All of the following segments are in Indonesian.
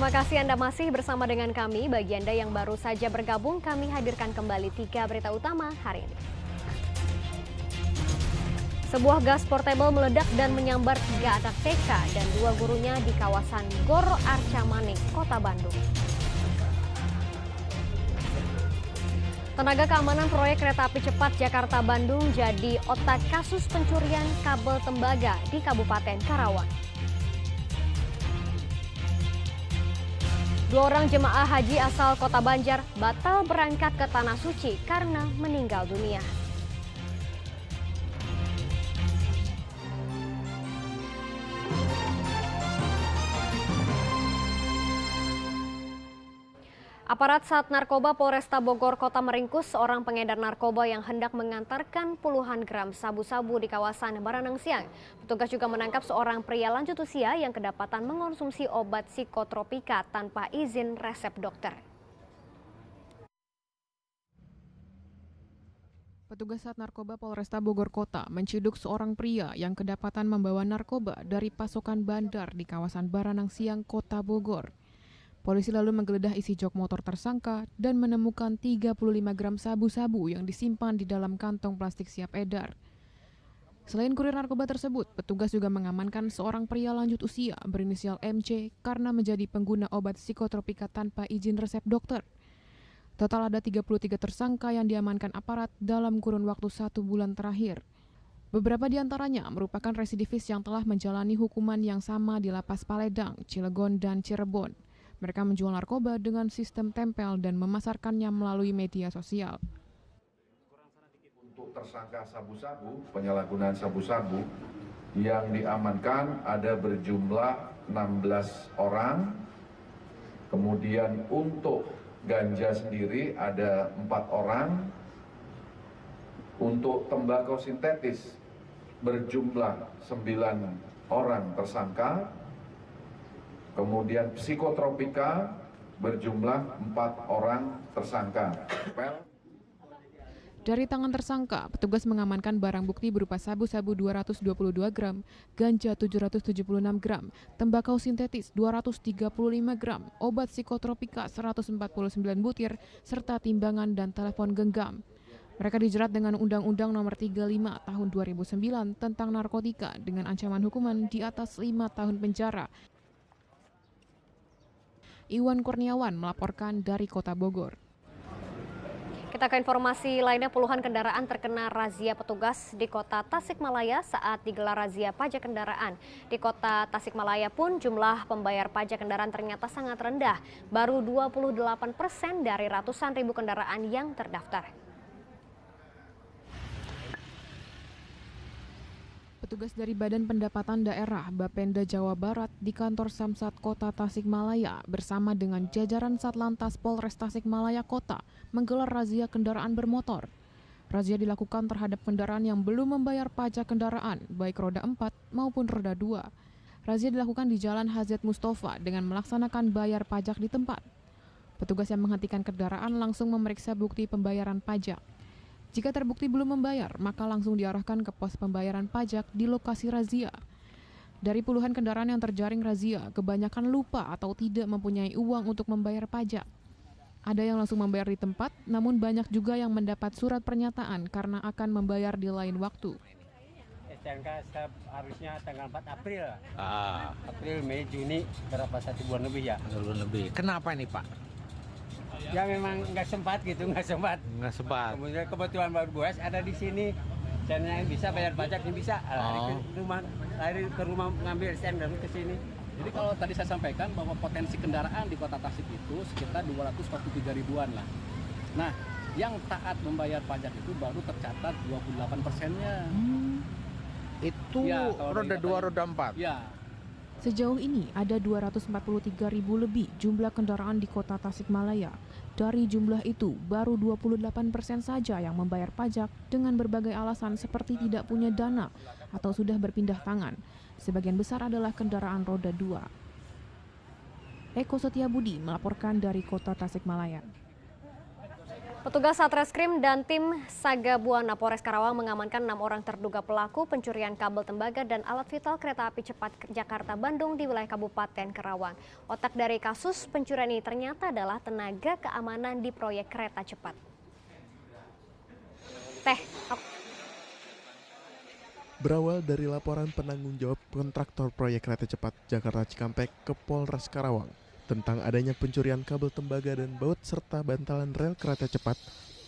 Terima kasih Anda masih bersama dengan kami. Bagi Anda yang baru saja bergabung, kami hadirkan kembali 3 berita utama hari ini. Sebuah gas portable meledak dan menyambar 3 anak TK dan 2 gurunya di kawasan Gor Arca Manik, Kota Bandung. Tenaga keamanan proyek kereta api cepat Jakarta-Bandung jadi otak kasus pencurian kabel tembaga di Kabupaten Karawang. 2 orang jemaah haji asal Kota Banjar batal berangkat ke Tanah Suci karena meninggal dunia. Aparat Sat Narkoba Polresta Bogor Kota meringkus seorang pengedar narkoba yang hendak mengantarkan puluhan gram sabu-sabu di kawasan Baranang Siang. Petugas juga menangkap seorang pria lanjut usia yang kedapatan mengonsumsi obat psikotropika tanpa izin resep dokter. Petugas Sat Narkoba Polresta Bogor Kota menciduk seorang pria yang kedapatan membawa narkoba dari pasokan bandar di kawasan Baranang Siang, Kota Bogor. Polisi lalu menggeledah isi jok motor tersangka dan menemukan 35 gram sabu-sabu yang disimpan di dalam kantong plastik siap edar. Selain kurir narkoba tersebut, petugas juga mengamankan seorang pria lanjut usia berinisial MC karena menjadi pengguna obat psikotropika tanpa izin resep dokter. Total ada 33 tersangka yang diamankan aparat dalam kurun waktu 1 bulan terakhir. Beberapa di antaranya merupakan residivis yang telah menjalani hukuman yang sama di Lapas Paledang, Cilegon, dan Cirebon. Mereka menjual narkoba dengan sistem tempel dan memasarkannya melalui media sosial. Untuk tersangka sabu-sabu, penyalahgunaan sabu-sabu yang diamankan ada berjumlah 16 orang. Kemudian untuk ganja sendiri ada 4 orang. Untuk tembakau sintetis berjumlah 9 orang tersangka. Kemudian psikotropika berjumlah 4 orang tersangka. Dari tangan tersangka, petugas mengamankan barang bukti berupa sabu-sabu 222 gram, ganja 776 gram, tembakau sintetis 235 gram, obat psikotropika 149 butir, serta timbangan dan telepon genggam. Mereka dijerat dengan Undang-Undang Nomor 35 Tahun 2009 tentang narkotika dengan ancaman hukuman di atas 5 tahun penjara. Iwan Kurniawan melaporkan dari Kota Bogor. Kita ke informasi lainnya, puluhan kendaraan terkena razia petugas di Kota Tasikmalaya saat digelar razia pajak kendaraan. Di Kota Tasikmalaya pun jumlah pembayar pajak kendaraan ternyata sangat rendah, baru 28% dari ratusan ribu kendaraan yang terdaftar. Petugas dari Badan Pendapatan Daerah Bapenda Jawa Barat di kantor Samsat Kota Tasikmalaya bersama dengan jajaran Satlantas Polres Tasikmalaya Kota menggelar razia kendaraan bermotor. Razia dilakukan terhadap kendaraan yang belum membayar pajak kendaraan, baik roda 4 maupun roda 2. Razia dilakukan di Jalan Hazet Mustafa dengan melaksanakan bayar pajak di tempat. Petugas yang menghentikan kendaraan langsung memeriksa bukti pembayaran pajak. Jika terbukti belum membayar, maka langsung diarahkan ke pos pembayaran pajak di lokasi razia. Dari puluhan kendaraan yang terjaring razia, kebanyakan lupa atau tidak mempunyai uang untuk membayar pajak. Ada yang langsung membayar di tempat, namun banyak juga yang mendapat surat pernyataan karena akan membayar di lain waktu. STNK harusnya tanggal 4 April. April, Mei, Juni, berapa 1 bulan lebih ya? 1 bulan lebih. Kenapa nih Pak? Ya memang nggak sempat gitu, nggak sempat. Kemudian kebetulan baru Boas ada di sini, channelnya bisa bayar pajaknya bisa. Lari ke rumah ngambil STNK dan ke sini. Jadi kalau tadi saya sampaikan bahwa potensi kendaraan di Kota Tasik itu sekitar 243 ribuan lah. Nah, yang taat membayar pajak itu baru tercatat 28%-nya. Itu ya, roda 2, roda 4? Ya. Sejauh ini ada 243 ribu lebih jumlah kendaraan di Kota Tasikmalaya. Dari jumlah itu, baru 28% saja yang membayar pajak dengan berbagai alasan seperti tidak punya dana atau sudah berpindah tangan. Sebagian besar adalah kendaraan roda 2. Eko Setiabudi melaporkan dari Kota Tasikmalaya. Petugas Satreskrim dan tim Saga Buana Polres Karawang mengamankan 6 orang terduga pelaku pencurian kabel tembaga dan alat vital kereta api cepat Jakarta-Bandung di wilayah Kabupaten Karawang. Otak dari kasus pencurian ini ternyata adalah tenaga keamanan di proyek kereta cepat. Berawal dari laporan penanggung jawab kontraktor proyek kereta cepat Jakarta Cikampek ke Polres Karawang tentang adanya pencurian kabel tembaga dan baut serta bantalan rel kereta cepat,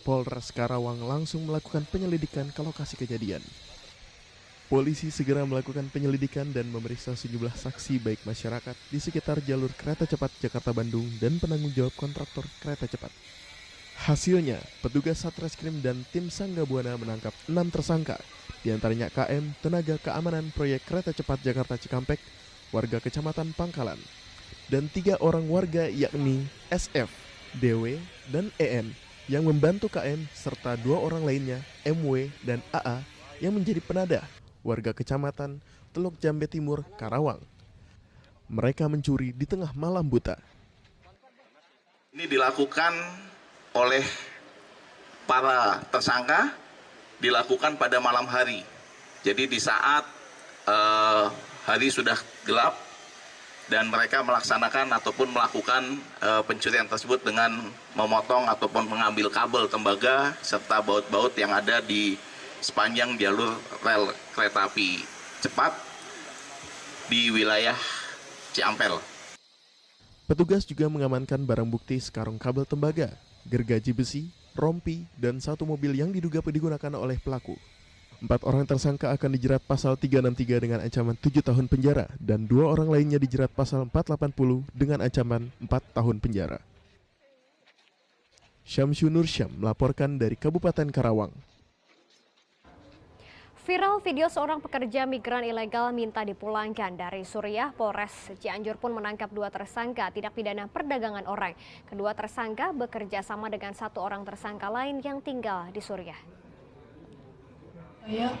Polres Karawang langsung melakukan penyelidikan ke lokasi kejadian. Polisi segera melakukan penyelidikan dan memeriksa sejumlah saksi baik masyarakat di sekitar jalur kereta cepat Jakarta-Bandung dan penanggung jawab kontraktor kereta cepat. Hasilnya, petugas Satreskrim dan tim Saga Buana menangkap 6 tersangka, diantaranya KM, tenaga keamanan proyek kereta cepat Jakarta Cikampek, warga Kecamatan Pangkalan, dan 3 orang warga yakni SF, DW, dan EN yang membantu KM serta 2 orang lainnya MW dan AA yang menjadi penadah warga Kecamatan Teluk Jambe Timur, Karawang. Mereka mencuri di tengah malam buta. Ini dilakukan oleh para tersangka, dilakukan pada malam hari. Jadi di saat hari sudah gelap, dan mereka melaksanakan ataupun melakukan pencurian tersebut dengan memotong ataupun mengambil kabel tembaga serta baut-baut yang ada di sepanjang jalur rel kereta api cepat di wilayah Ciampel. Petugas juga mengamankan barang bukti sekarung kabel tembaga, gergaji besi, rompi, dan 1 mobil yang diduga digunakan oleh pelaku. 4 orang tersangka akan dijerat pasal 363 dengan ancaman 7 tahun penjara dan 2 orang lainnya dijerat pasal 480 dengan ancaman 4 tahun penjara. Syamsu Nursyam melaporkan dari Kabupaten Karawang. Viral video seorang pekerja migran ilegal minta dipulangkan dari Suriah. Polres Cianjur pun menangkap 2 tersangka tindak pidana perdagangan orang. Kedua tersangka bekerja sama dengan 1 orang tersangka lain yang tinggal di Suriah. Saya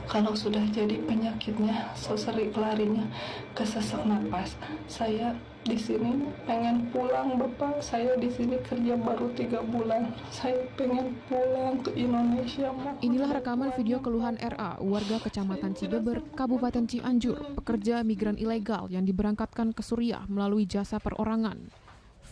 kalau sudah jadi penyakitnya, sering larinya ke sesak napas. Saya di sini pengen pulang, Bapak. Saya di sini kerja baru 3 bulan. Saya pengen pulang ke Indonesia. Inilah rekaman video keluhan RA, warga Kecamatan Cibeber, Kabupaten Cianjur, pekerja migran ilegal yang diberangkatkan ke Suriah melalui jasa perorangan.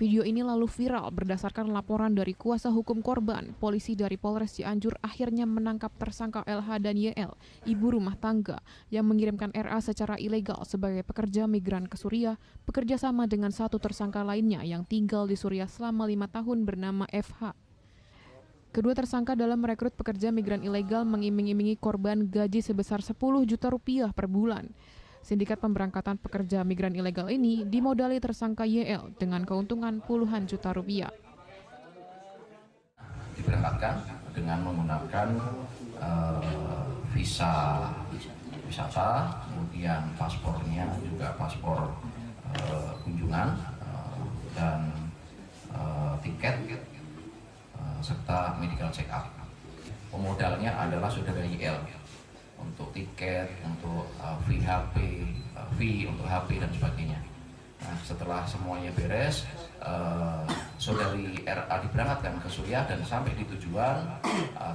Video ini lalu viral berdasarkan laporan dari kuasa hukum korban. Polisi dari Polres Cianjur akhirnya menangkap tersangka LH dan YL, ibu rumah tangga, yang mengirimkan RA secara ilegal sebagai pekerja migran ke Suriah, bekerja sama dengan 1 tersangka lainnya yang tinggal di Suriah selama 5 tahun bernama FH. Kedua tersangka dalam merekrut pekerja migran ilegal mengiming-imingi korban gaji sebesar 10 juta rupiah per bulan. Sindikat pemberangkatan pekerja migran ilegal ini dimodali tersangka YL dengan keuntungan puluhan juta rupiah. Diberangkatkan dengan menggunakan visa wisata, kemudian paspornya juga paspor kunjungan dan tiket serta medical check up. Pemodalnya adalah saudara YL. Untuk tiket, untuk fee untuk HP dan sebagainya. Nah, setelah semuanya beres, saudari RA diberangkatkan ke Suriah dan sampai di tujuan,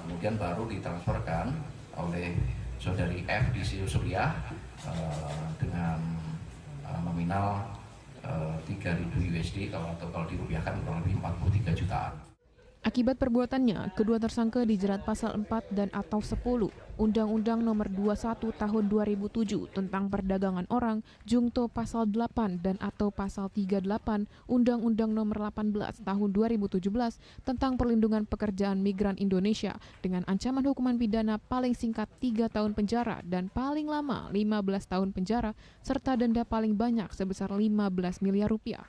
kemudian baru ditransferkan oleh saudari F di Suriah dengan nominal 3.000 USD kalau dirupiahkan kurang lebih 43 jutaan. Akibat perbuatannya, kedua tersangka dijerat pasal 4 dan atau 10 Undang-Undang Nomor 21 Tahun 2007 tentang perdagangan orang, Jungto pasal 8 dan atau pasal 38 Undang-Undang Nomor 18 Tahun 2017 tentang perlindungan pekerjaan migran Indonesia dengan ancaman hukuman pidana paling singkat 3 tahun penjara dan paling lama 15 tahun penjara serta denda paling banyak sebesar 15 miliar rupiah.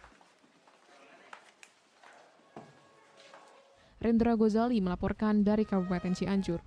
Rendra Gozali melaporkan dari Kabupaten Cianjur.